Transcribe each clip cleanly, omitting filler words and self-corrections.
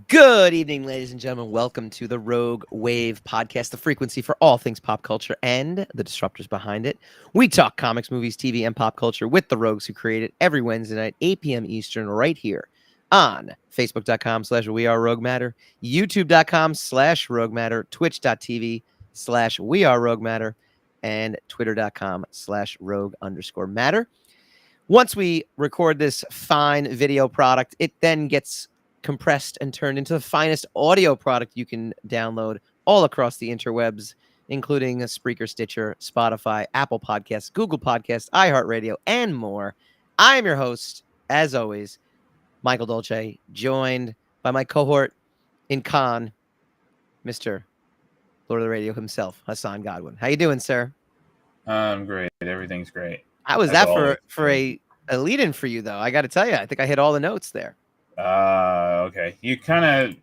Good evening, ladies and gentlemen. Welcome to the Rogue Wave podcast, the frequency for all things pop culture and the disruptors behind it. We talk comics, movies, TV, and pop culture with the rogues who create it every Wednesday night, 8 p.m. Eastern, right here on Facebook.com/We Are Rogue Matter, YouTube.com/Rogue Matter, Twitch.tv/We Are Rogue Matter, and Twitter.com/Rogue_Matter. Once we record this fine video product, it then gets compressed and turned into the finest audio product you can download all across the interwebs, including Spreaker, Stitcher, Spotify, Apple Podcasts, Google Podcasts, iHeartRadio, and more. I am your host, as always, Michael Dolce, joined by my cohort in con, Mr. Lord of the Radio himself, Hassan Godwin. How you doing, sir? I'm great. Everything's great. How was that for a lead-in for you, though? I got to tell you, I think I hit all the notes there. Okay. You kind of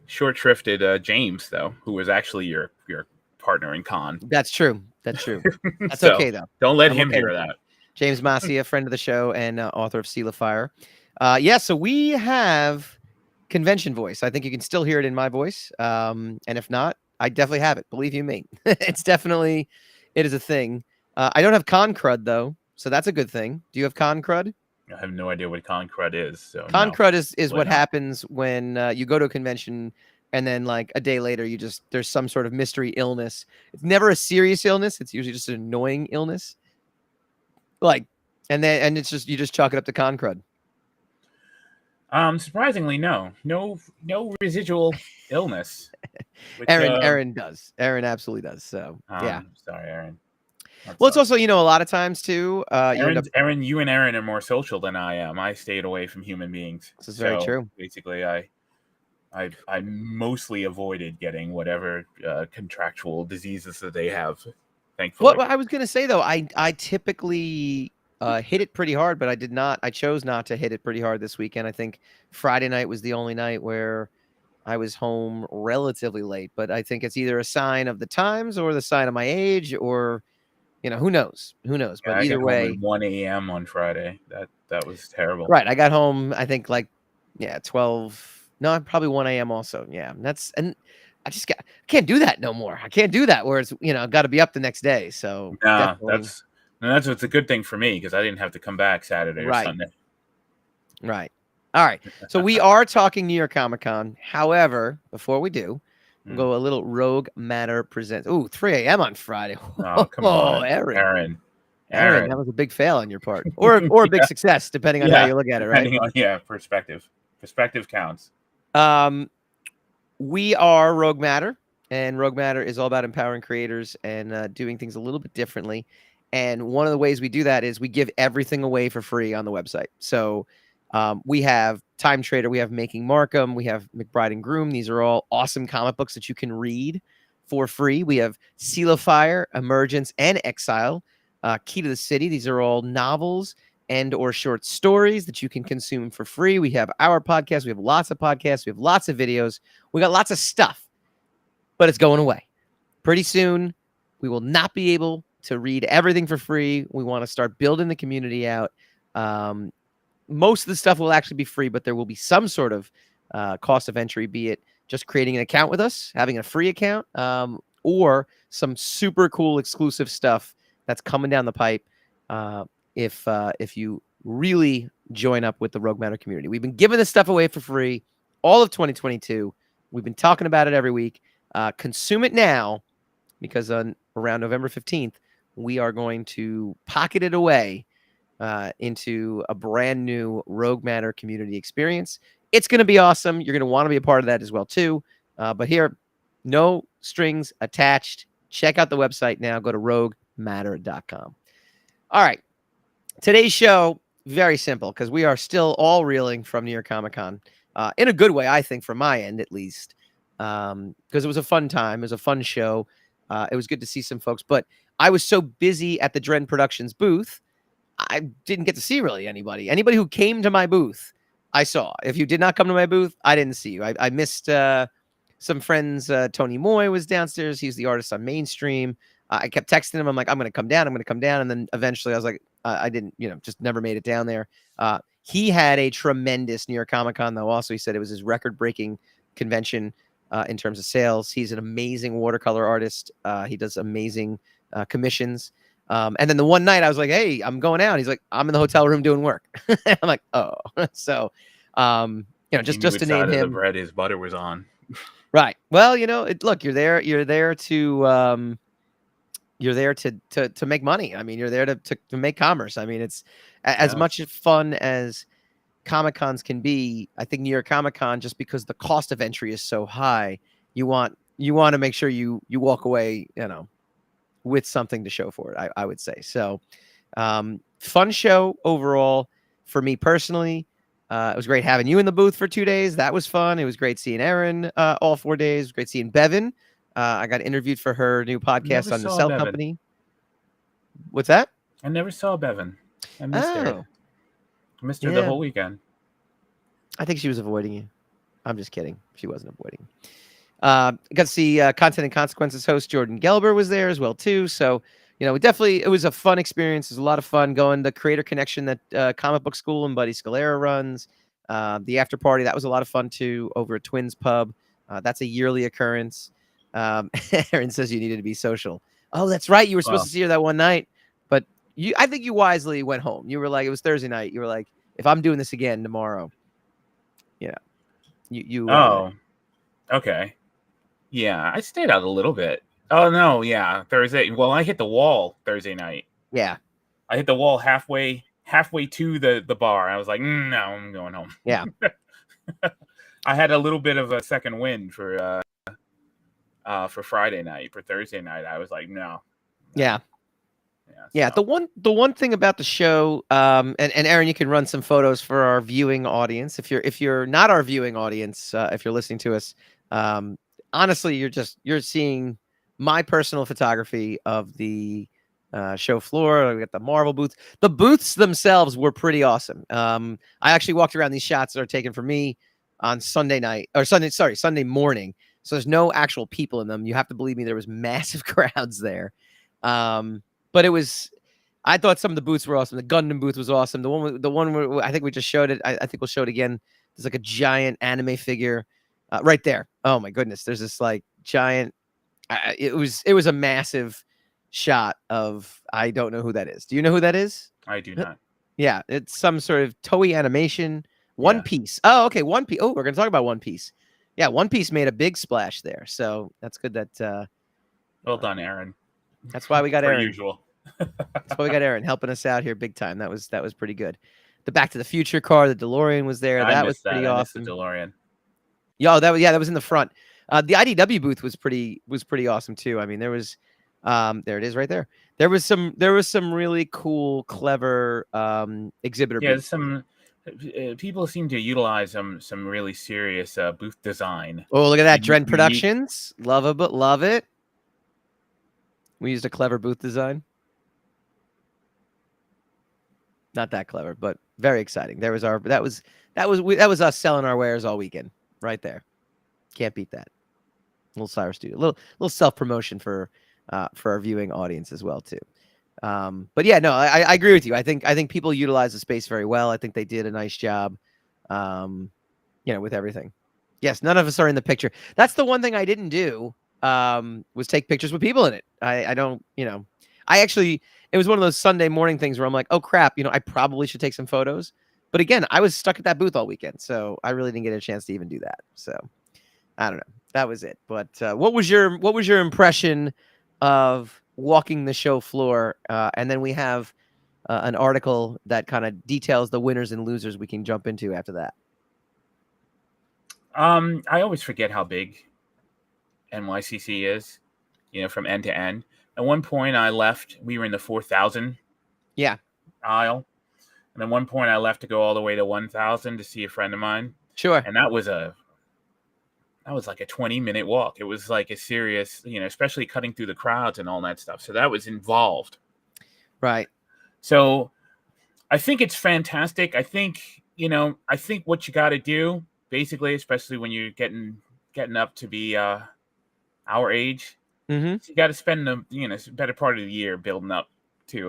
short shrifted James though, who was actually your partner in con. That's true. That's That's okay though. Don't let him hear that. James Masia, friend of the show and author of Seal of Fire. Yeah, so we have convention voice. I think you can still hear it in my voice. And if not, I definitely have it. Believe you me. It is a thing. I don't have con crud though, so that's a good thing. Do you have con crud? I have no idea what con crud is. So con crud is what happens when you go to a convention and then like a day later there's some sort of mystery illness. It's never a serious illness. It's usually just an annoying illness. And it's just you just chalk it up to con crud. Surprisingly, no residual illness. Which, Aaron does. Aaron absolutely does. So yeah. Sorry, Aaron. Well, it's also, a lot of times too. Aaron, you and Aaron are more social than I am. I stayed away from human beings. This is very true. Basically, I mostly avoided getting whatever contractual diseases that they have. Thankfully. What I was gonna say though, I typically hit it pretty hard, but I chose not to hit it pretty hard this weekend. I think Friday night was the only night where I was home relatively late. But I think it's either a sign of the times or the sign of my age, or who knows? Yeah, but either way, 1 a.m. on Friday. That was terrible. Right. I got home, I think 12. No, probably 1 a.m. also. Yeah. I just can't do that no more. I can't do that where it's, I've got to be up the next day. So that's what's a good thing for me, because I didn't have to come back Saturday or Sunday. Right. All right. So we are talking New York Comic Con. However, before we do, we'll go a little Rogue Matter presents. Ooh, 3 a.m. on Friday. Oh, come on. Aaron, that was a big fail on your part. Or a big success, depending on how you look at it, right? Perspective. Perspective counts. We are Rogue Matter, and Rogue Matter is all about empowering creators and doing things a little bit differently. And one of the ways we do that is we give everything away for free on the website. So we have Time Trader, we have Making Markham, we have McBride and Groom. These are all awesome comic books that you can read for free. We have Seal of Fire, Emergence, and Exile, Key to the City. These are all novels and or short stories that you can consume for free. We have our podcast. We have lots of podcasts. We have lots of videos. We got lots of stuff, but it's going away. Pretty soon, we will not be able to read everything for free. We want to start building the community out. Most of the stuff will actually be free, but there will be some sort of cost of entry, be it just creating an account with us, having a free account, or some super cool exclusive stuff that's coming down the pipe if you really join up with the Rogue Matter community. We've been giving this stuff away for free all of 2022. We've been talking about it every week. Consume it now, because around November 15th, we are going to pocket it away into a brand new Rogue Matter community experience. It's going to be awesome. You're going to want to be a part of that as well, too. But here, no strings attached. Check out the website now. Go to roguematter.com. All right. Today's show, very simple, because we are still all reeling from New York Comic Con in a good way, I think, from my end, at least, because it was a fun time. It was a fun show. It was good to see some folks, but I was so busy at the Dren Productions booth, I didn't get to see really anybody. Anybody who came to my booth, I saw. If you did not come to my booth, I didn't see you. I missed some friends. Tony Moy was downstairs. He's the artist on Mainstream. I kept texting him. I'm like, I'm going to come down. And then eventually I was like, I didn't, just never made it down there. He had a tremendous New York Comic Con, though. Also, he said it was his record-breaking convention in terms of sales. He's an amazing watercolor artist. He does amazing commissions. And then the one night I was like, "Hey, I'm going out." He's like, "I'm in the hotel room doing work." I'm like, "Oh." So, you know, He knew just which to name side of the him. bread his butter was on. Right. Well, you know, look, you're there to make money. I mean, you're there to make commerce. I mean, it's as Yeah. much fun as Comic Cons can be. I think New York Comic Con, just because the cost of entry is so high, you want to make sure you walk away, you know, with something to show for it. I would say so. Fun show overall for me personally. It was great having you in the booth for 2 days. That was fun. It was great seeing Erin all 4 days. It was great seeing Bevan. I got interviewed for her new podcast Never on the saw Cell Bevan. Company. What's that? I never saw Bevan. I missed her. Oh, I missed her the whole weekend. I think she was avoiding you. I'm just kidding. She wasn't avoiding. Got to see Content and Consequences host Jordan Gelber was there as well too. So, you know, it was a fun experience. It was a lot of fun going the Creator Connection that Comic Book School and Buddy Scalera runs. The after party, that was a lot of fun too over at Twins Pub. That's a yearly occurrence. Aaron says you needed to be social. Oh, that's right. You were supposed to see her that one night, but I think you wisely went home. You were like, it was Thursday night. You were like, if I'm doing this again tomorrow, Oh, okay. Yeah, I stayed out a little bit. Oh no, yeah, Thursday. Well, I hit the wall Thursday night. Yeah, I hit the wall halfway to the bar. I was like, no, I'm going home. Yeah. I had a little bit of a second wind for Friday night. For Thursday night, I was like, no. Yeah. Yeah. The one thing about the show, and Aaron, you can run some photos for our viewing audience. If you're not our viewing audience, if you're listening to us, honestly, you're seeing my personal photography of the show floor. We got the Marvel booth. The booths themselves were pretty awesome. I actually walked around these shots that are taken for me on Sunday morning. So there's no actual people in them. You have to believe me, there was massive crowds there. But I thought some of the booths were awesome. The Gundam booth was awesome. The one where I think we just showed it. I think we'll show it again. There's like a giant anime figure right there. Oh my goodness. There's this like giant, it was a massive shot of, I don't know who that is. Do you know who that is? I do not. Yeah. It's some sort of Toei animation. One Piece. Oh, okay. One Piece. Oh, we're going to talk about One Piece. Yeah. One Piece made a big splash there. So that's good that, well done, Aaron. That's why we got Aaron. Usual. That's why we got Aaron helping us out here big time. That was pretty good. The Back to the Future car, the DeLorean was there. That was pretty awesome. The DeLorean. That was in the front. The IDW booth was pretty awesome too. I mean, there was there it is right there. There was some really cool, clever exhibitor booths. Some people seem to utilize some really serious booth design. Oh, look at that. Dren Productions. Love it, but love it. We used a clever booth design. Not that clever, but very exciting. That was us selling our wares all weekend, right there. Can't beat that. Little Cyrus Studio, little self promotion for our viewing audience as well too. But yeah, no, I agree with you. I think people utilize the space very well. I think they did a nice job, with everything. Yes, none of us are in the picture. That's the one thing I didn't do. Was take pictures with people in it. I don't, it was one of those Sunday morning things where I'm like, oh crap, I probably should take some photos. But again, I was stuck at that booth all weekend, so I really didn't get a chance to even do that. So I don't know. That was it. But what was your impression of walking the show floor? And then we have an article that kind of details the winners and losers we can jump into after that. I always forget how big NYCC is, from end to end. At one point I left, we were in the 4,000 aisle. And at one point I left to go all the way to 1,000 to see a friend of mine. Sure. And that was like a 20-minute walk. It was like a serious, especially cutting through the crowds and all that stuff. So that was involved. Right. So I think it's fantastic. I think what you got to do, basically, especially when you're getting up to be our age, mm-hmm. You got to spend the better part of the year building up to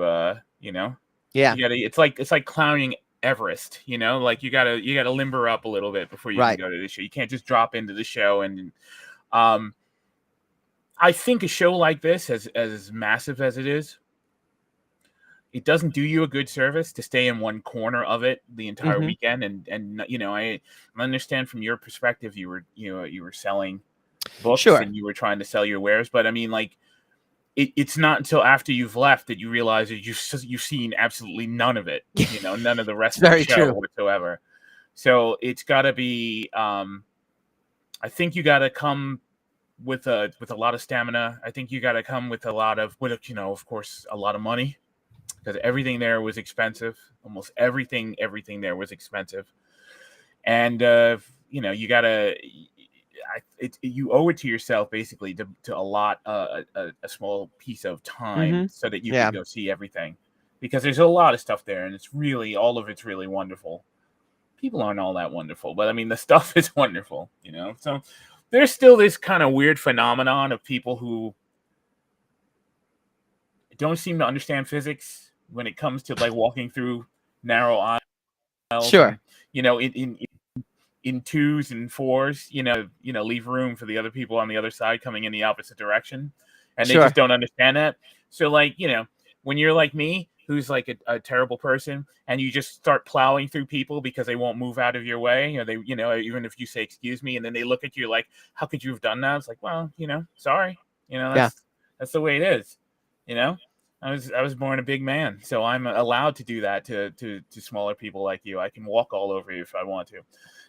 yeah. it's like climbing Everest, like you gotta limber up a little bit before you can go to the show. You can't just drop into the show. And I think a show like this, as massive as it is, it doesn't do you a good service to stay in one corner of it the entire weekend. And I understand from your perspective, you were selling books and you were trying to sell your wares, but I mean, like, it's not until after you've left that you realize that you've seen absolutely none of it, none of the rest of the show whatsoever. So it's got to be, I think you got to come with a lot of stamina. I think you got to come with a lot of, of course, a lot of money, because everything there was expensive. Almost everything there was expensive, and you got to. You owe it to yourself basically to allot a small piece of time so that you can go see everything, because there's a lot of stuff there, and it's really, all of it's really wonderful. People aren't all that wonderful, but I mean, the stuff is wonderful, so there's still this kind of weird phenomenon of people who don't seem to understand physics when it comes to like walking through narrow aisles. Sure. And, in twos and fours, leave room for the other people on the other side coming in the opposite direction. And they just don't understand that. So like, when you're like me, who's like a terrible person, and you just start plowing through people because they won't move out of your way, or they, even if you say, excuse me, and then they look at you like, how could you have done that? It's like, well, sorry, that's the way it is. I was born a big man, so I'm allowed to do that to smaller people like you. I can walk all over you if I want to.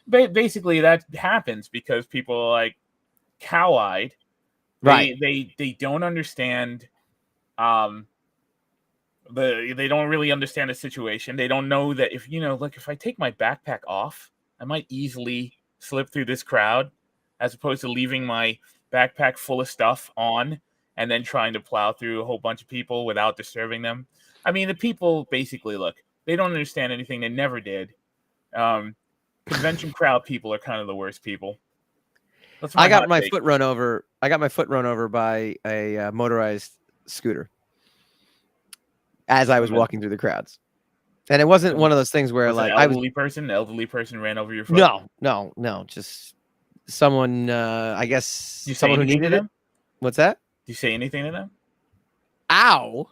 Basically, that happens because people are like cow-eyed. They don't understand. They don't really understand the situation. They don't know that if I take my backpack off, I might easily slip through this crowd, as opposed to leaving my backpack full of stuff on and then trying to plow through a whole bunch of people without disturbing them. I mean, the people basically, look, they don't understand anything. They never did. Convention crowd people are kind of the worst people. I got my foot run over by a motorized scooter as I was walking through the crowds. And it wasn't one of those things where like an elderly person ran over your foot. No, just someone, I guess someone who needed it. What's that? Did you say anything to them? Ow.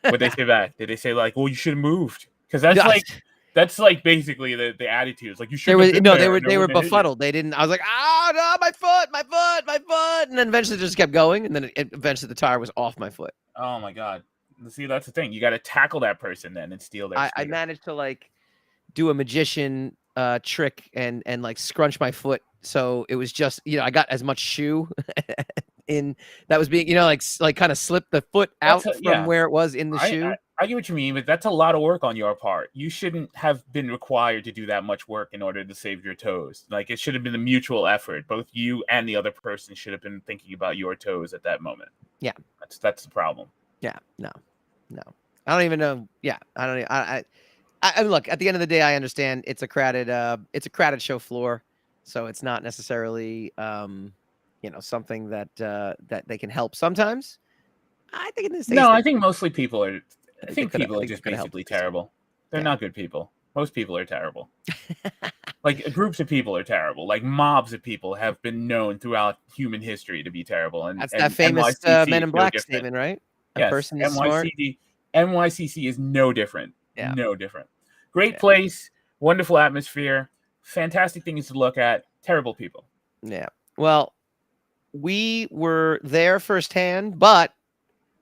What they say back? Did they say like, well, you should have moved? Because that's like basically the attitude. It's like, you should have. They were befuddled. They didn't. I was like, no, my foot. And then eventually they just kept going. And then eventually the tire was off my foot. Oh my God. See, that's the thing. You got to tackle that person then and steal their I managed to like do a magician trick and like scrunch my foot. So it was just, I got as much shoe in that was being, like kind of slip the foot out from where it was in the shoe. I get what you mean, but that's a lot of work on your part. You shouldn't have been required to do that much work in order to save your toes. Like, it should have been a mutual effort. Both you and the other person should have been thinking about your toes at that moment. Yeah. That's the problem. Yeah. No. I don't even know. Yeah. I don't even, I look, at the end of the day, I understand it's a crowded show floor. So it's not necessarily, something that they can help sometimes. I think in this case, I think mostly people are. I think people are just basically terrible. They're not good people. Most people are terrible. Like, groups of people are terrible. Like, mobs of people have been known throughout human history to be terrible. And that's that famous Men in Black statement, right? Yes, person is NYCC is no different. Yeah. No different. Great place, wonderful atmosphere, fantastic things to look at, terrible people. Yeah. Well, we were there firsthand, but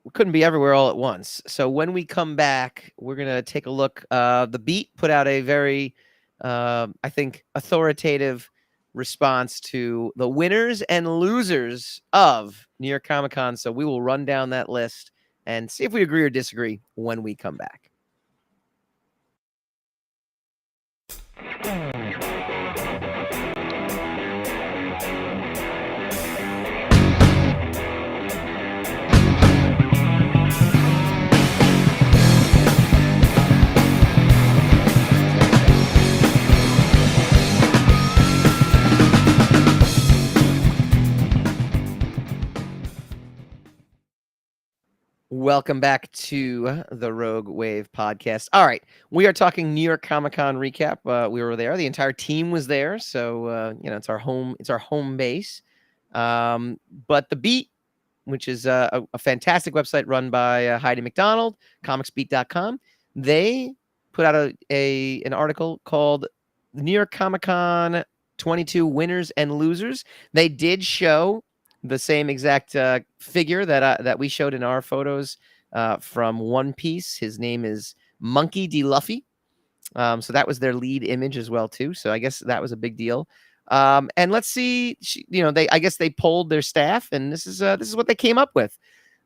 we couldn't be everywhere all at once. So when we come back, we're going to take a look. The Beat put out a very, I think, authoritative response to the winners and losers of New York Comic Con. So we will run down that list and see if we agree or disagree when we come back. Welcome back to the Rogue Wave podcast. All right, we are talking New York Comic Con recap. We were there; the entire team was there, so it's our home. It's our home base. But the Beat, which is a fantastic website run by Heidi McDonald, comicsbeat.com, they put out an article called "The New York Comic Con 22 Winners and Losers." They did show the same exact figure that we showed in our photos from One Piece. His name is Monkey D. Luffy. So that was their lead image as well too. So I guess that was a big deal. And let's see, I guess they polled their staff, and this is what they came up with.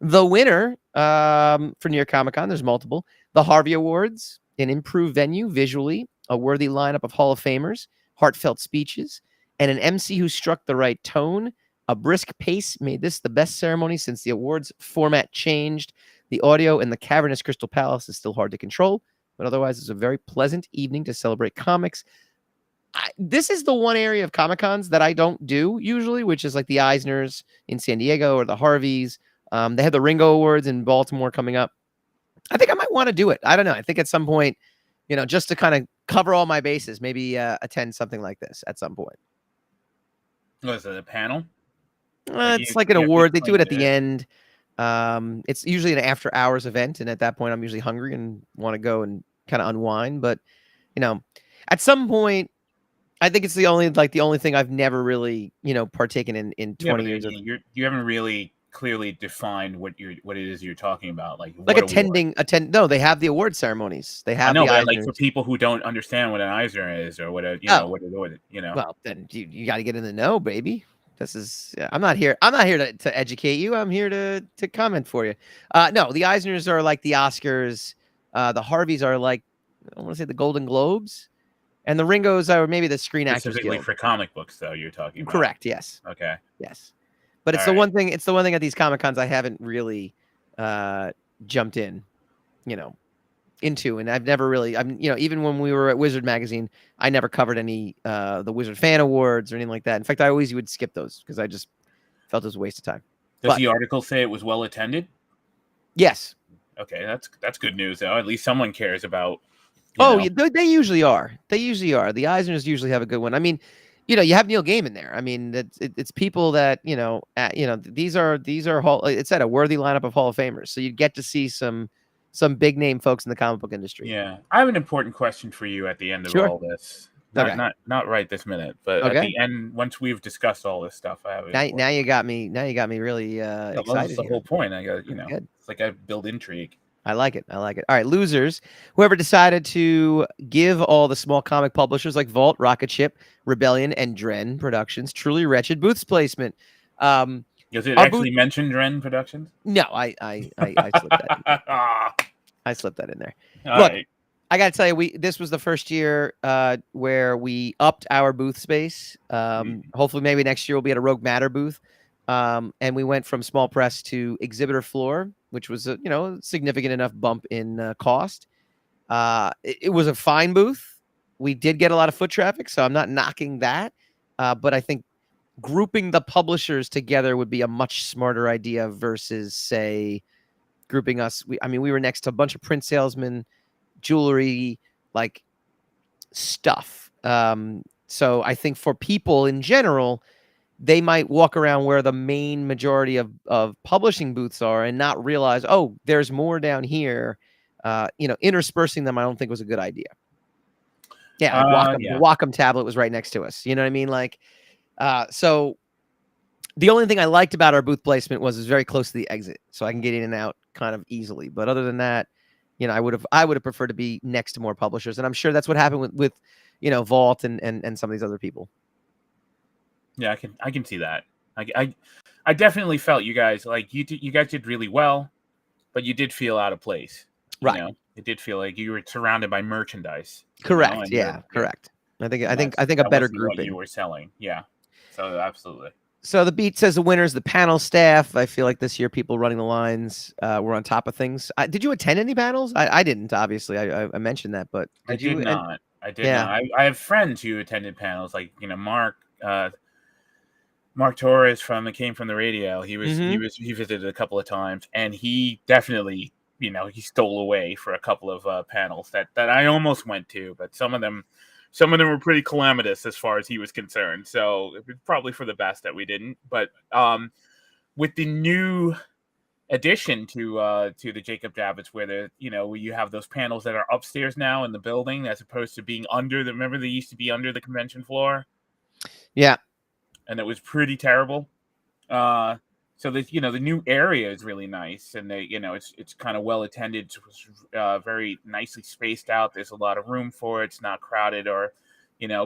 The winner for New York Comic Con, there's multiple. The Harvey Awards, an improved venue visually, a worthy lineup of Hall of Famers, heartfelt speeches, and an MC who struck the right tone. A brisk pace made this the best ceremony since the awards format changed. The audio in the cavernous Crystal Palace is still hard to control, but otherwise it's a very pleasant evening to celebrate comics. This is the one area of Comic-Cons that I don't do usually, which is like the Eisners in San Diego or the Harveys. They have the Ringo Awards in Baltimore coming up. I think I might want to do it. I don't know. I think at some point, just to kind of cover all my bases, maybe attend something like this at some point. Was it a panel? It's like an award. They do it at the end. It's usually an after hours event, and at that point I'm usually hungry and want to go and kind of unwind. But at some point, I think it's the only thing I've never really partaken in 20 years. You haven't really clearly defined what it is you're talking about, like attending. No, they have the award ceremonies. They have. I know, but like for people who don't understand what an Eisner is or what Well, then you got to get in the know, baby. This is I'm not here to educate you. I'm here to comment for you. No, the Eisners are like the Oscars. The Harveys are like, I want to say the Golden Globes, and the Ringos are maybe the Screen Actors Guild. Specifically for comic books, though, you're talking about. Correct. Yes. Okay. Yes, but it's the one thing. It's the one thing at these Comic Cons I haven't really jumped in, into, and I've never really. Even when we were at Wizard Magazine, I never covered any the Wizard Fan Awards or anything like that. In fact, I always would skip those because I just felt it was a waste of time. Does the article say it was well attended? Yes. Okay, that's good news though. At least someone cares about. Yeah, they usually are. The Eisners usually have a good one. I mean, you have Neil Gaiman there. I mean, it's people that these are it's at a worthy lineup of Hall of Famers. So you get to see some big name folks in the comic book industry. Yeah, I have an important question for you at the end of all this. Not right this minute, but at the end, once we've discussed all this stuff, I have. Now you got me really excited. That's the whole point. I got it's like I build intrigue. I like it. All right, losers. Whoever decided to give all the small comic publishers like Vault, Rocket Ship, Rebellion, and Dren Productions truly wretched booth placement. Does it actually mention Dren Productions? No, I slipped that. I slipped that in there. Look, right. I got to tell you, this was the first year where we upped our booth space. Hopefully, maybe next year we'll be at a Rogue Matter booth. And we went from small press to exhibitor floor, which was a significant enough bump in cost. It was a fine booth. We did get a lot of foot traffic, so I'm not knocking that. But I think grouping the publishers together would be a much smarter idea versus, say, grouping us. We were next to a bunch of print salesmen, jewelry, like stuff. So I think for people in general, they might walk around where the main majority of publishing booths are and not realize, oh, there's more down here. Interspersing them, I don't think was a good idea. Yeah, the Wacom tablet was right next to us. You know what I mean? Like, so the only thing I liked about our booth placement was it was very close to the exit, so I can get in and out kind of easily. But other than that, I would have preferred to be next to more publishers, and I'm sure that's what happened with Vault and some of these other people. Yeah, I can see that. I definitely felt you guys did really well, but you did feel out of place. Right. It did feel like you were surrounded by merchandise. Correct. Correct. I think a better grouping. What you were selling. Yeah. So absolutely. So the Beat says the winners, the panel staff. I feel like this year people running the lines were on top of things. Did you attend any panels? I didn't, obviously. I mentioned that, but I did not. I have friends who attended panels, like Mark. Mark Torres came from the radio. He visited a couple of times, and he definitely, he stole away for a couple of panels that I almost went to, but some of them were pretty calamitous as far as he was concerned. So it was probably for the best that we didn't. But with the new addition to the Jacob Javits, where you have those panels that are upstairs now in the building as opposed to being under the. Remember, they used to be under the convention floor. Yeah. And it was pretty terrible. So the new area is really nice, and it's kind of well attended. It's very nicely spaced out. There's a lot of room for it. It's not crowded or,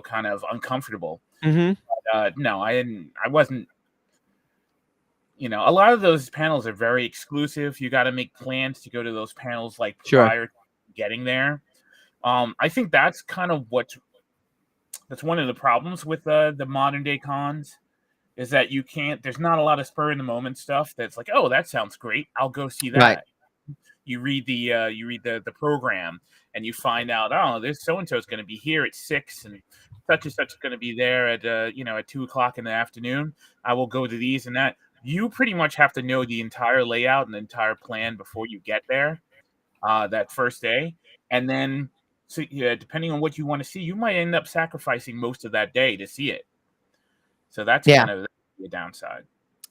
kind of uncomfortable. Mm-hmm. But, no, I wasn't. A lot of those panels are very exclusive. You got to make plans to go to those panels prior to getting there. I think that's kind of that's one of the problems with the modern day cons, is that there's not a lot of spur in the moment stuff that's like, oh, that sounds great, I'll go see that. Right. You read the program and you find out, oh, there's so and so is going to be here at 6 and such is going to be there at at 2:00 in the afternoon. I will go to these and that. You pretty much have to know the entire layout and the entire plan before you get there that first day, and then depending on what you want to see, you might end up sacrificing most of that day to see it. So that's kind of the downside.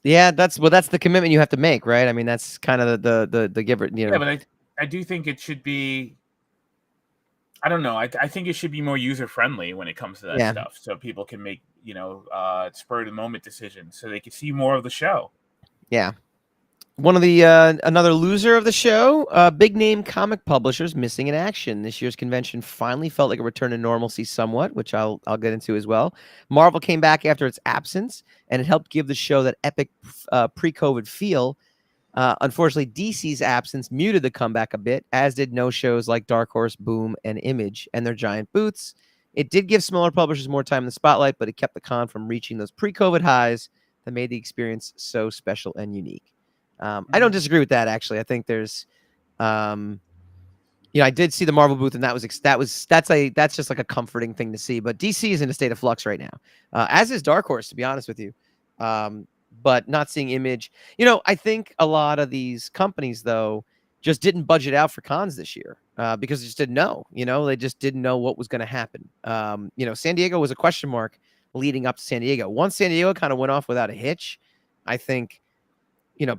Yeah, that's the commitment you have to make, right? I mean, that's kind of the giver, Yeah, but I do think it should be. I don't know. I think it should be more user friendly when it comes to that stuff, so people can make spur of the moment decisions, so they can see more of the show. Yeah. One of the another loser of the show, big name comic publishers missing in action. This year's convention finally felt like a return to normalcy somewhat, which I'll get into as well. Marvel came back after its absence, and it helped give the show that epic pre-COVID feel. Unfortunately, DC's absence muted the comeback a bit, as did no shows like Dark Horse, Boom, and Image and their giant booths. It did give smaller publishers more time in the spotlight, but it kept the con from reaching those pre-COVID highs that made the experience so special and unique. I don't disagree with that, actually. I think there's, I did see the Marvel booth, and that's just like a comforting thing to see. But DC is in a state of flux right now, as is Dark Horse, to be honest with you. But not seeing Image, I think a lot of these companies though just didn't budget out for cons this year because they just didn't know. They just didn't know what was going to happen. San Diego was a question mark leading up to San Diego. Once San Diego kind of went off without a hitch, I think.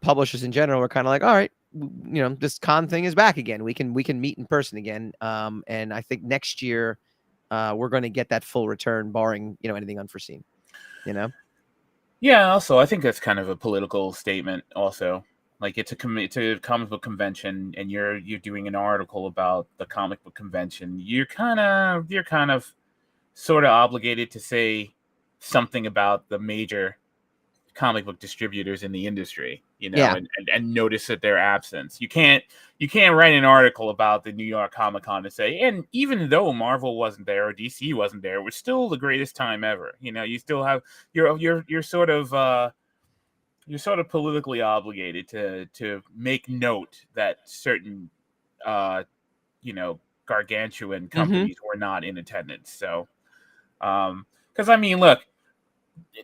Publishers in general are kind of like, all right, this con thing is back again. We can meet in person again. And I think next year we're going to get that full return, barring, anything unforeseen, Yeah. Also, I think that's kind of a political statement also. Like it's a comic book convention and you're doing an article about the comic book convention. You're kind of sort of obligated to say something about the major comic book distributors in the industry, and notice that their absence. You can't write an article about the New York Comic Con and say, and even though Marvel wasn't there or DC wasn't there, it was still the greatest time ever. You still have you're sort of politically obligated to make note that certain gargantuan companies were not in attendance. So because I mean, look,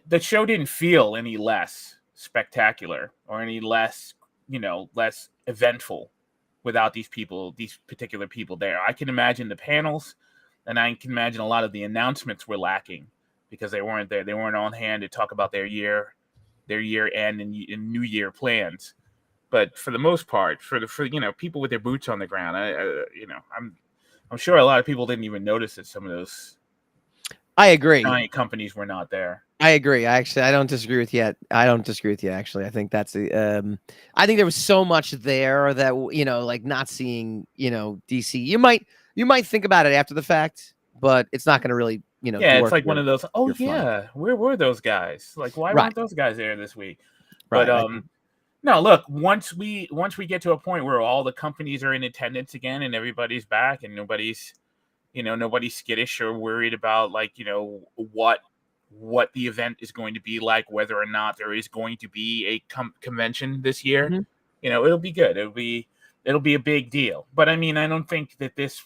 the show didn't feel any less spectacular or any less, less eventful without these particular people there. I can imagine the panels, and I can imagine a lot of the announcements were lacking because they weren't there. They weren't on hand to talk about their year end and New Year plans. But for the most part, for people with their boots on the ground, I'm sure a lot of people didn't even notice that some of those. I agree. Giant companies were not there. I agree. I don't disagree with you. Actually, I think that's I think there was so much there that like not seeing DC. You might think about it after the fact, but it's not going to really Yeah, it's like one of those. Oh yeah, where were those guys? Like, why weren't those guys there this week? Right. But no, look. Once we get to a point where all the companies are in attendance again and everybody's back and nobody's skittish or worried about what the event is going to be like, whether or not there is going to be a convention this year. Mm-hmm. It'll be good. It'll be a big deal. But I mean, I don't think that this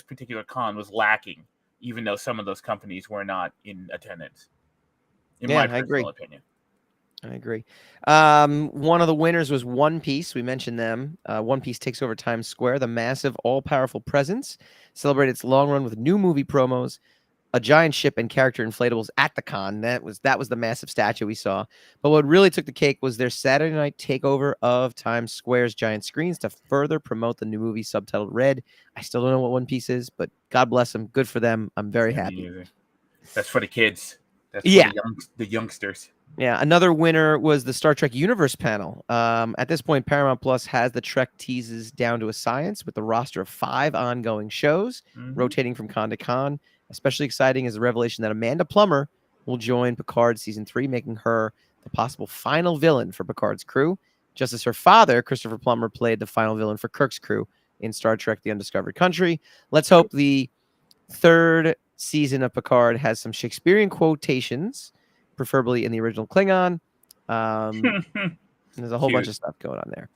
particular con was lacking, even though some of those companies were not in attendance. in my personal opinion. I agree. One of the winners was One Piece. We mentioned them. One Piece takes over Times Square. The massive, all-powerful presence celebrated its long run with new movie promos, a giant ship, and character inflatables at the con. That was the massive statue we saw. But what really took the cake was their Saturday night takeover of Times Square's giant screens to further promote the new movie subtitled Red. I still don't know what One Piece is, but God bless them. Good for them. I'm very happy. That's for the kids. That's for the youngsters. Yeah, another winner was the Star Trek Universe panel. At this point, Paramount Plus has the Trek teases down to a science with a roster of 5 ongoing shows rotating from con to con. Especially exciting is the revelation that Amanda Plummer will join Picard Season 3, making her the possible final villain for Picard's crew, just as her father, Christopher Plummer, played the final villain for Kirk's crew in Star Trek The Undiscovered Country. Let's hope the 3rd season of Picard has some Shakespearean quotations, preferably in the original Klingon. There's a whole bunch of stuff going on there.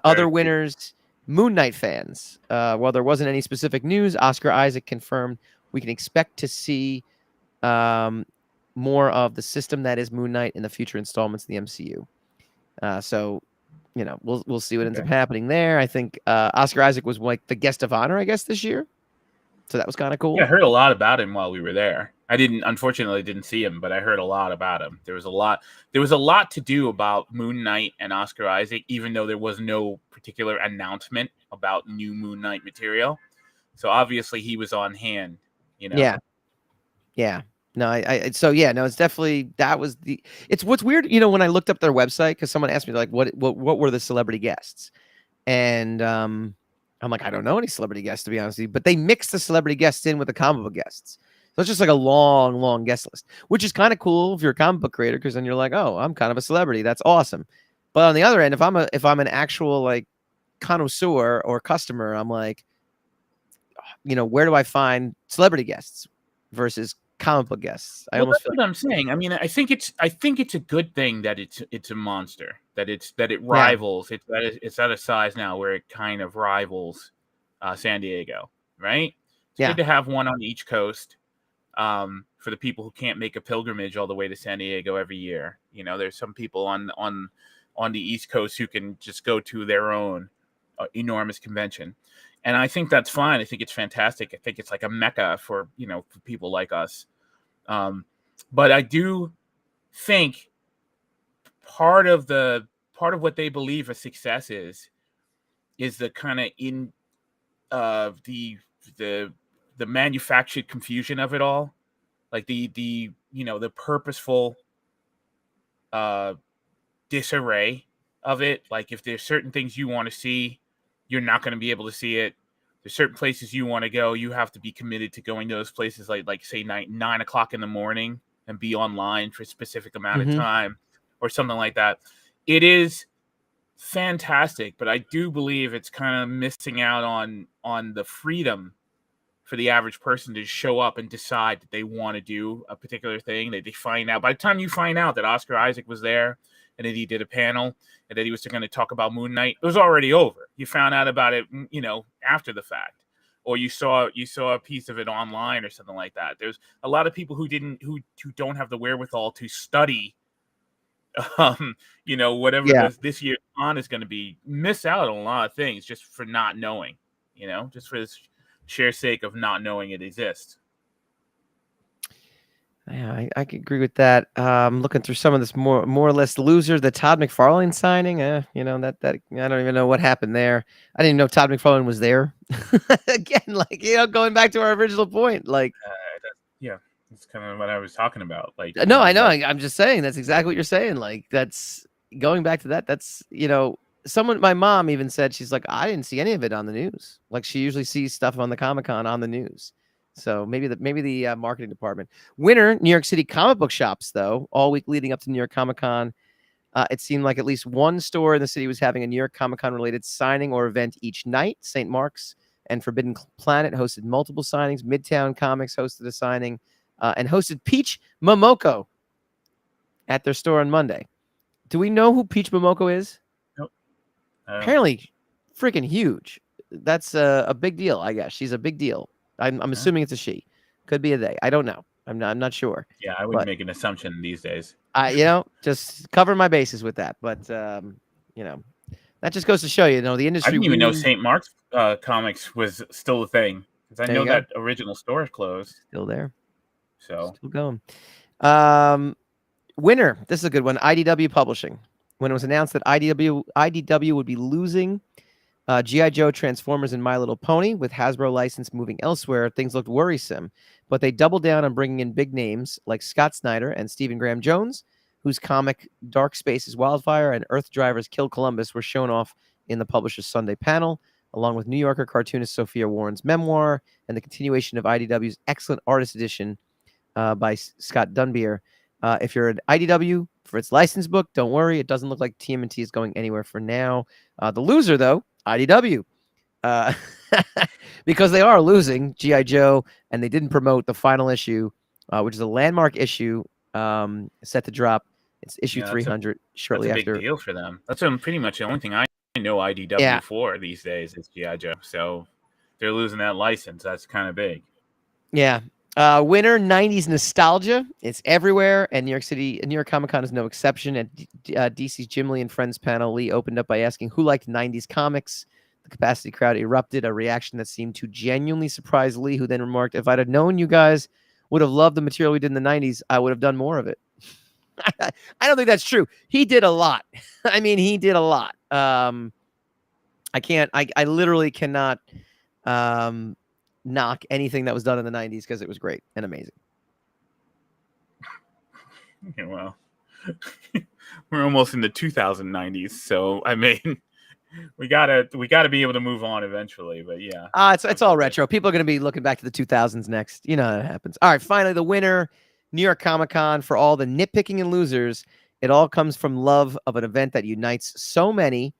Other winners, Moon Knight fans. While there wasn't any specific news, Oscar Isaac confirmed we can expect to see more of the system that is Moon Knight in the future installments of the MCU. So, we'll see what ends up happening there. I think Oscar Isaac was like the guest of honor, I guess, this year. So that was kind of cool. Yeah, I heard a lot about him while we were there. I unfortunately didn't see him, but I heard a lot about him. There was a lot to do about Moon Knight and Oscar Isaac, even though there was no particular announcement about new Moon Knight material. So obviously he was on hand, Yeah. No, it's definitely, it's what's weird, when I looked up their website, because someone asked me like, what were the celebrity guests? And I'm like, I don't know any celebrity guests, to be honest with you, but they mix the celebrity guests in with the comic book guests. So it's just like a long, long guest list, which is kind of cool if you're a comic book creator, because then you're like, oh, I'm kind of a celebrity. That's awesome. But on the other end, if I'm an actual like connoisseur or customer, I'm like, where do I find celebrity guests versus comic book guests? That's what I'm saying. I mean, I think it's a good thing that it's a monster, that it rivals. Yeah. It's at a size now where it kind of rivals San Diego, right? It's good to have one on each coast. For the people who can't make a pilgrimage all the way to San Diego every year, there's some people on the East Coast who can just go to their own enormous convention, and I think that's fine. I think it's fantastic. I think it's like a mecca for for people like us. But I do think part of what they believe a success is the kind of the manufactured confusion of it all, like the purposeful disarray of it. Like if there's certain things you want to see, you're not going to be able to see it. There's certain places you want to go, you have to be committed to going to those places, like say 9 o'clock in the morning and be online for a specific amount of time or something like that. It is fantastic, but I do believe it's kind of missing out on the freedom for the average person to show up and decide that they want to do a particular thing. They find out, by the time you find out that Oscar Isaac was there and that he did a panel and that he was going to talk about Moon Knight, it was already over. You found out about it, after the fact, or you saw a piece of it online or something like that. There's a lot of people who don't have the wherewithal to study, whatever this year's con is going to be, miss out on a lot of things just for not knowing, just for this sheer sake of not knowing it exists. Yeah, I could agree with that. Looking through some of this more or less loser, the Todd McFarlane signing, that I don't even know what happened there. I didn't know Todd McFarlane was there. Again, going back to our original point, that's kind of what I was talking about. No, I know. I'm just saying that's exactly what you're saying. Like that's going back to that. That's my mom even said, she's like, I didn't see any of it on the news. Like she usually sees stuff on the Comic-Con on the news. So maybe the marketing department. Winner, New York City comic book shops, though, all week leading up to New York Comic-Con. It seemed like at least one store in the city was having a New York Comic-Con related signing or event each night. St. Mark's and Forbidden Planet hosted multiple signings. Midtown Comics hosted a signing and hosted Peach Momoko at their store on Monday. Do we know who Peach Momoko is? Nope. Apparently freaking huge. That's a big deal, I guess. She's a big deal. I'm assuming it's a she. Could be a they. I don't know. I'm not sure. Yeah, I wouldn't make an assumption these days. Just cover my bases with that. But that just goes to show the industry. I didn't even know St. Mark's Comics was still a thing, because I know that original store closed. Still there. So still going. Winner. This is a good one. IDW Publishing. When it was announced that IDW would be losing G.I. Joe, Transformers, and My Little Pony, with Hasbro license moving elsewhere, things looked worrisome. But they doubled down on bringing in big names like Scott Snyder and Stephen Graham Jones, whose comic Dark Spaces Wildfire and Earth Drivers Kill Columbus were shown off in the publisher's Sunday panel, along with New Yorker cartoonist Sophia Warren's memoir and the continuation of IDW's excellent artist edition by Scott Dunbier. If you're an IDW for its licensed book, don't worry. It doesn't look like TMNT is going anywhere for now. The loser, though, IDW. Because they are losing G.I. Joe, and they didn't promote the final issue, which is a landmark issue set to drop. It's issue 300 shortly after. That's a big deal for them. That's pretty much the only thing I know IDW for these days is G.I. Joe. So they're losing that license. That's kind of big. Yeah. Winner, 90s nostalgia. It's everywhere, and New York Comic Con is no exception. At DC's Jim Lee and Friends panel, Lee opened up by asking who liked 90s comics. The capacity crowd erupted, a reaction that seemed to genuinely surprise Lee, who then remarked, "If I'd have known you guys would have loved the material we did in the 90s, I would have done more of it." I don't think that's true. He did a lot. I mean, he did a lot. I literally cannot knock anything that was done in the 90s because it was great and amazing. Yeah, well, we're almost in the 2090s, so I mean, we gotta be able to move on eventually. But yeah, it's all retro. People are gonna be looking back to the 2000s next. You know how it happens. All right, finally the winner, New York Comic Con. For all the nitpicking and losers, it all comes from love of an event that unites so many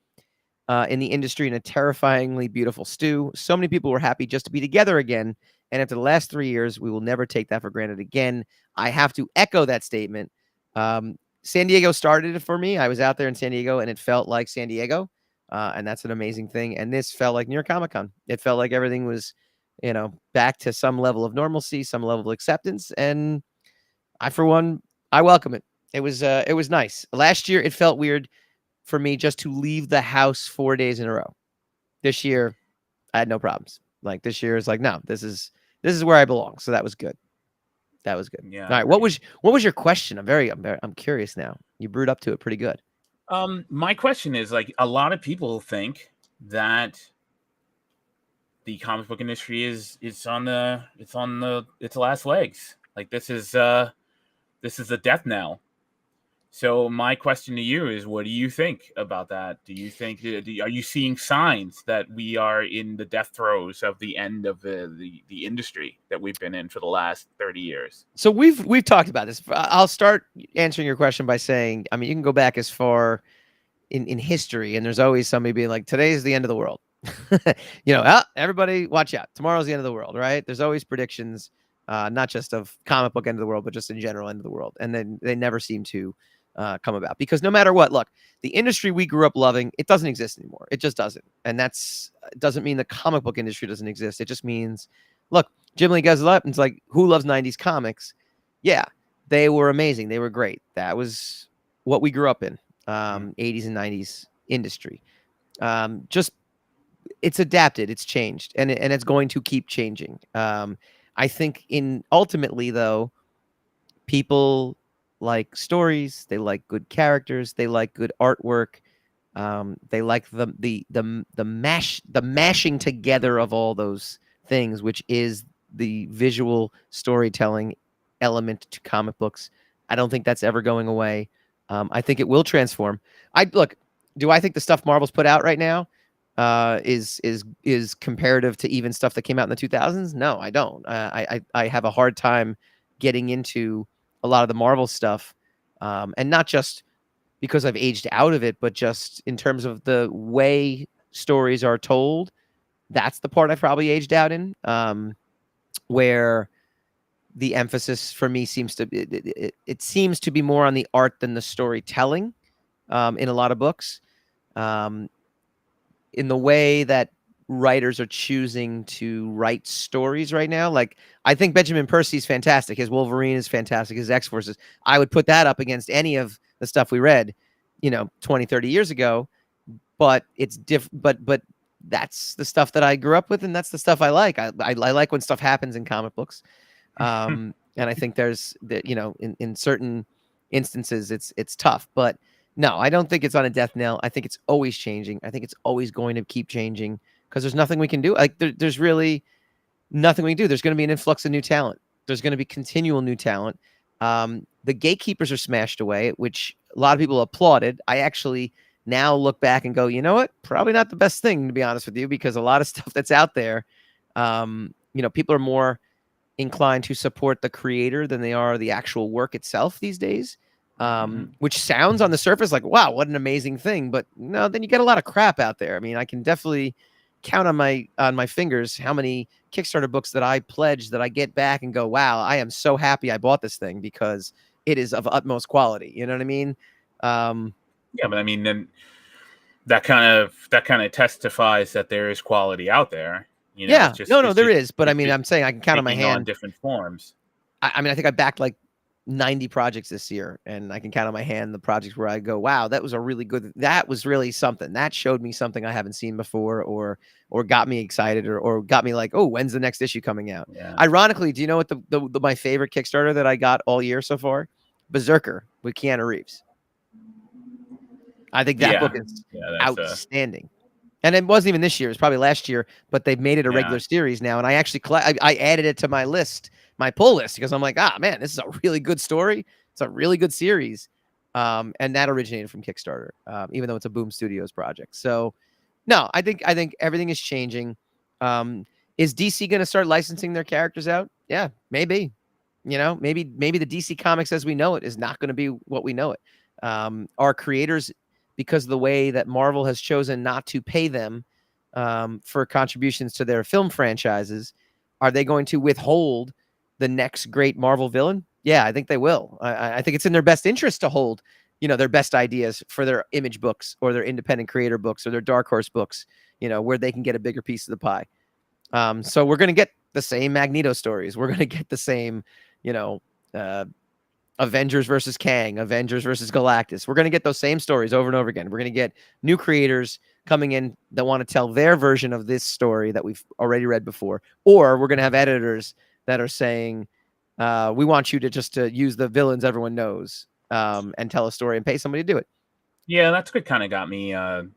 in the industry in a terrifyingly beautiful stew. So many people were happy just to be together again. And after the last 3 years, we will never take that for granted again. I have to echo that statement. San Diego started it for me. I was out there in San Diego, and it felt like San Diego. And that's an amazing thing. And this felt like New York Comic Con. It felt like everything was, back to some level of normalcy, some level of acceptance. And for one, I welcome it. It was nice. Last year, it felt weird for me just to leave the house 4 days in a row. This year, I had no problems. Like this year is like, no, this is where I belong. So that was good. That was good. Yeah. All right. What was your question? I'm curious now. You brewed up to it pretty good. My question is, like, a lot of people think that the comic book industry is on its last legs. Like this is the death knell. So my question to you is, what do you think about that? Do you think are you seeing signs that we are in the death throes of the end of the industry that we've been in for the last 30 years? So we've talked about this. I'll start answering your question by saying, I mean, you can go back as far in history, and there's always somebody being like, today's the end of the world. Everybody watch out. Tomorrow's the end of the world, right? There's always predictions, not just of comic book end of the world, but just in general end of the world. And then they never seem to come about, because no matter what, look, the industry we grew up loving, it doesn't exist anymore. It just doesn't. And doesn't mean the comic book industry doesn't exist. It just means, look, Jim Lee goes up and it's like, who loves 90s comics? Yeah, they were amazing. They were great. That was what we grew up in, 80s and 90s industry. Just it's adapted, it's changed, and it's going to keep changing. I think ultimately though, people like stories, they like good characters, they like good artwork, they like the mashing together of all those things, which is the visual storytelling element to comic books. I don't think that's ever going away. I think it will transform. Do I think the stuff Marvel's put out right now is comparative to even stuff that came out in the 2000s? No, I don't. I have a hard time getting into a lot of the Marvel stuff, and not just because I've aged out of it, but just in terms of the way stories are told. That's the part I've probably aged out in, where the emphasis for me seems to be more on the art than the storytelling, in a lot of books, in the way that writers are choosing to write stories right now. Like, I think Benjamin Percy's fantastic. His Wolverine is fantastic. His X-Forces. I would put that up against any of the stuff we read, 20, 30 years ago. But it's different. But that's the stuff that I grew up with, and that's the stuff I like. I like when stuff happens in comic books. And I think there's in certain instances it's tough, but no, I don't think it's on a death knell. I think it's always changing. I think it's always going to keep changing because there's nothing we can do. Like there's really nothing we can do. There's going to be an influx of new talent. There's going to be continual new talent. The gatekeepers are smashed away, which a lot of people applauded. I actually now look back and go, you know what? Probably not the best thing, to be honest with you, because a lot of stuff that's out there, people are more inclined to support the creator than they are the actual work itself these days, which sounds on the surface like, wow, what an amazing thing. But no, then you get a lot of crap out there. I mean, I can definitely count on my fingers how many Kickstarter books that I pledge that I get back and go, wow, I am so happy I bought this thing because it is of utmost quality. You know what I mean? Yeah, but I mean, then that kind of testifies that there is quality out there. Yeah, there is. But I mean, I'm saying I can count on my hand on different forms. I mean, I think I backed like 90 projects this year, and I can count on my hand the projects where I go, wow, that was really something. That showed me something I haven't seen before, or got me excited, or got me like, oh, when's the next issue coming out? Yeah. Ironically, do you know what my favorite Kickstarter that I got all year so far? Berserker with Keanu Reeves. I think that book is outstanding. And it wasn't even this year. It was probably last year, but they've made it a regular series now. And I actually I added it to my list, my pull list, because I'm like, man, this is a really good story. It's a really good series. And that originated from Kickstarter, even though it's a Boom Studios project. So no, I think everything is changing. Is DC going to start licensing their characters out? Yeah, maybe. Maybe the DC Comics as we know it is not going to be what we know it. Our creators, because of the way that Marvel has chosen not to pay them for contributions to their film franchises, are they going to withhold the next great Marvel villain? Yeah, I think they will. I think it's in their best interest to hold, their best ideas for their Image books or their independent creator books or their Dark Horse books, where they can get a bigger piece of the pie. So we're going to get the same Magneto stories. We're going to get the same, Avengers versus Kang, Avengers versus Galactus. We're going to get those same stories over and over again. We're going to get new creators coming in that want to tell their version of this story that we've already read before. Or we're going to have editors that are saying, we want you to use the villains everyone knows and tell a story and pay somebody to do it. Yeah, that's what kind of got me on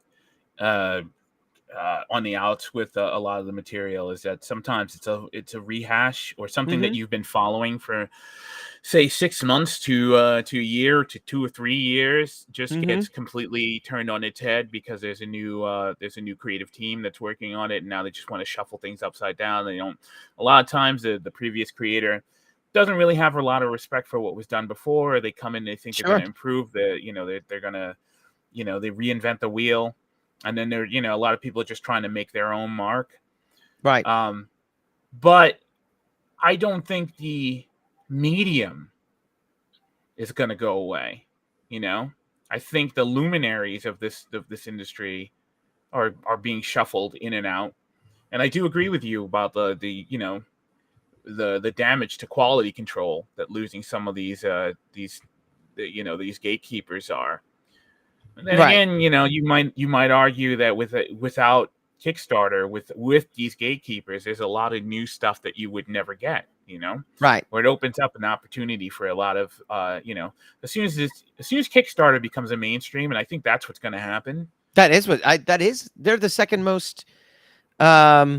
the outs with a lot of the material, is that sometimes it's a rehash or something that you've been following for, say, 6 months to a year to 2 or 3 years, just gets completely turned on its head because there's a new creative team that's working on it, and now they just want to shuffle things upside down. They don't. A lot of times the previous creator doesn't really have a lot of respect for what was done before. Or they come in, they think they're going to improve they're going to, they reinvent the wheel. And then a lot of people are just trying to make their own mark. Right. But I don't think the medium is going to go away. I think the luminaries of this industry are being shuffled in and out. And I do agree with you about the damage to quality control that losing some of these gatekeepers are. And then again, you might argue that without Kickstarter, with these gatekeepers, there's a lot of new stuff that you would never get. Right, where it opens up an opportunity for a lot of as soon as Kickstarter becomes a mainstream, and I think that's what's going to happen. They're the second most. Yeah,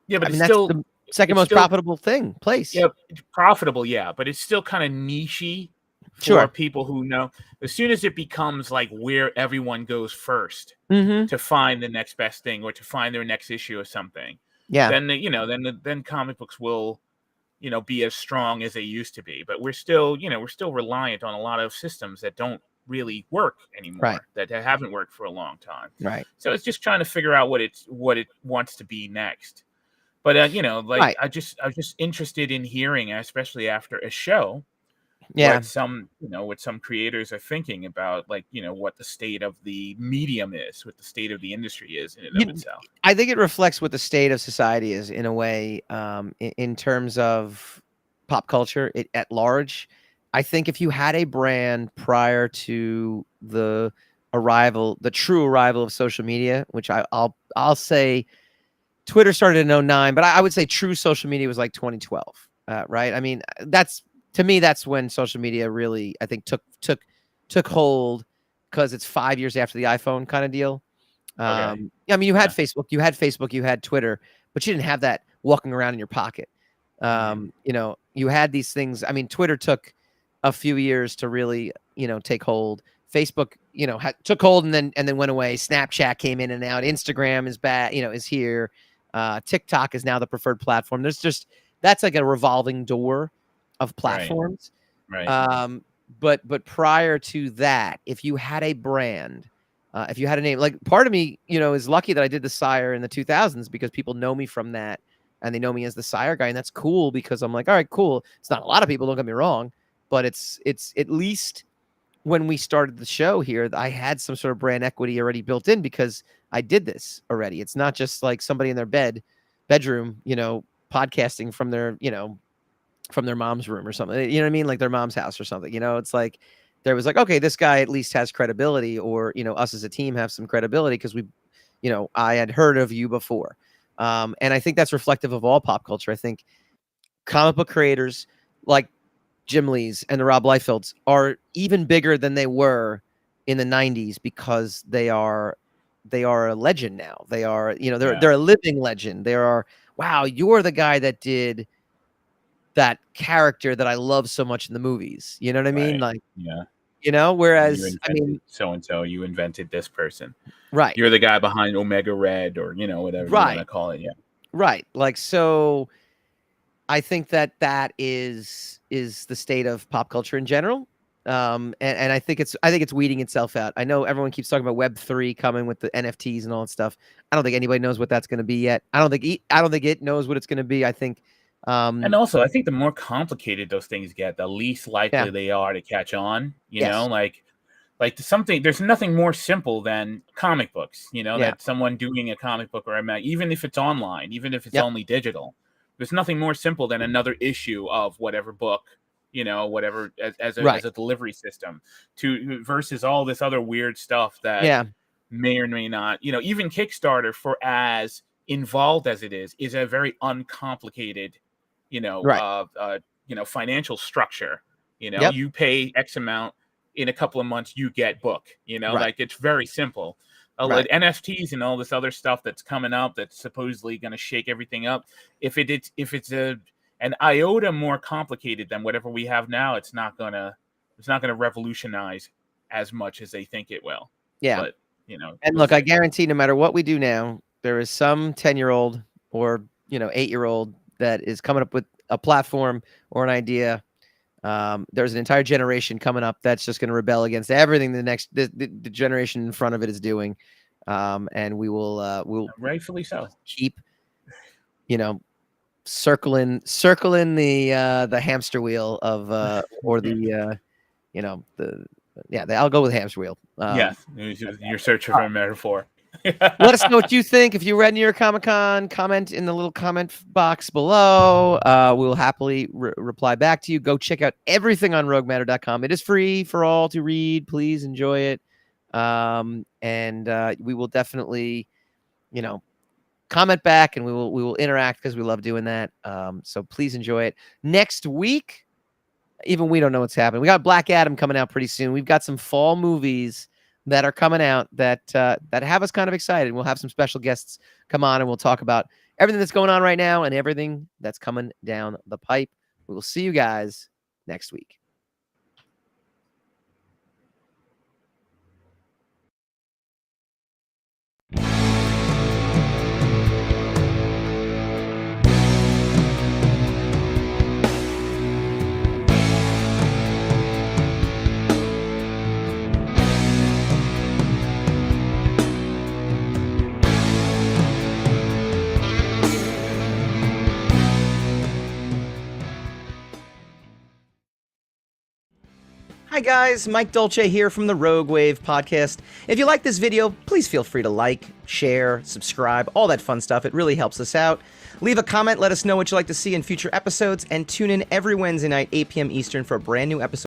but it's still the second most profitable place. Yeah, profitable. Yeah, but it's still kind of niche. For people who know, as soon as it becomes like where everyone goes first to find the next best thing or to find their next issue of something, then comic books will, be as strong as they used to be. But we're still reliant on a lot of systems that don't really work anymore, that haven't worked for a long time. Right. So it's just trying to figure out what it wants to be next. But I was just interested in hearing, especially after a show, Yeah. what some creators are thinking about, like, what the state of the medium is, what the state of the industry is in and of itself. I think it reflects what the state of society is in a way, in terms of pop culture at large. I think if you had a brand prior to the true arrival of social media, which I'll say Twitter started in 2009, but I would say true social media was like 2012, right? I mean, to me, that's when social media really, I think, took hold, because it's 5 years after the iPhone kind of deal. Okay. I mean, you had Facebook, you had Twitter, but you didn't have that walking around in your pocket. You had these things. I mean, Twitter took a few years to really, take hold. Facebook, took hold and then went away. Snapchat came in and out. Instagram is back, is here. TikTok is now the preferred platform. That's like a revolving door of platforms. Right. But prior to that, if you had a brand, if you had a name, like, part of me, is lucky that I did the Sire in the 2000s, because people know me from that, and they know me as the Sire guy, and that's cool, because I'm like, all right, cool. It's not a lot of people, don't get me wrong, but it's at least when we started the show here, I had some sort of brand equity already built in, because I did this already. It's not just like somebody in their bedroom, podcasting from their mom's room or something. You know what I mean? Like their mom's house or something. It's like there was like, okay, this guy at least has credibility, or us as a team have some credibility, because I had heard of you before. And I think that's reflective of all pop culture. I think comic book creators like Jim Lee's and the Rob Liefelds are even bigger than they were in the 90s, because they are a legend now. They are, they're a living legend. They are, wow, you're the guy that did that character that I love so much in the movies. You know what I mean? Like, whereas, I mean, so-and-so, you invented this person. Right. You're the guy behind Omega Red, or, whatever you want to call it. Yeah. Right. Like, so I think that is the state of pop culture in general. And I think it's weeding itself out. I know everyone keeps talking about Web3 coming with the NFTs and all that stuff. I don't think anybody knows what that's going to be yet. I don't think it knows what it's going to be. I think, and also, I think the more complicated those things get, the least likely they are to catch on. Like something. There's nothing more simple than comic books. That someone doing a comic book, or even if it's online, even if it's only digital, there's nothing more simple than another issue of whatever book, whatever as a delivery system, versus all this other weird stuff that may or may not. Even Kickstarter, for as involved as it is a very uncomplicated, financial structure. You pay X amount, in a couple of months you get book. Like, it's very simple. Like NFTs and all this other stuff that's coming up, that's supposedly going to shake everything up. If it's an iota more complicated than whatever we have now, it's not gonna revolutionize as much as they think it will. Yeah. But and look, I guarantee no matter what we do now, there is some 10-year-old or 8-year-old that is coming up with a platform or an idea. There's an entire generation coming up that's just going to rebel against everything the generation in front of it is doing. And we'll rightfully so keep, circling the hamster wheel of, or I'll go with hamster wheel. You're searching for a metaphor. Let us know what you think. If you read New York Comic Con, comment in the little comment box below. We'll happily reply back to you. Go check out everything on roguematter.com. It is free for all to read. Please enjoy it. And we will definitely, comment back, and we will interact, because we love doing that. So please enjoy it. Next week, even we don't know what's happening. We got Black Adam coming out pretty soon. We've got some fall movies that are coming out that have us kind of excited. We'll have some special guests come on, and we'll talk about everything that's going on right now and everything that's coming down the pipe. We will see you guys next week. Hi guys, Mike Dolce here from the Rogue Wave podcast. If you like this video, please feel free to like, share, subscribe, all that fun stuff. It really helps us out. Leave a comment, let us know what you'd like to see in future episodes, and tune in every Wednesday night, 8 p.m. Eastern for a brand new episode.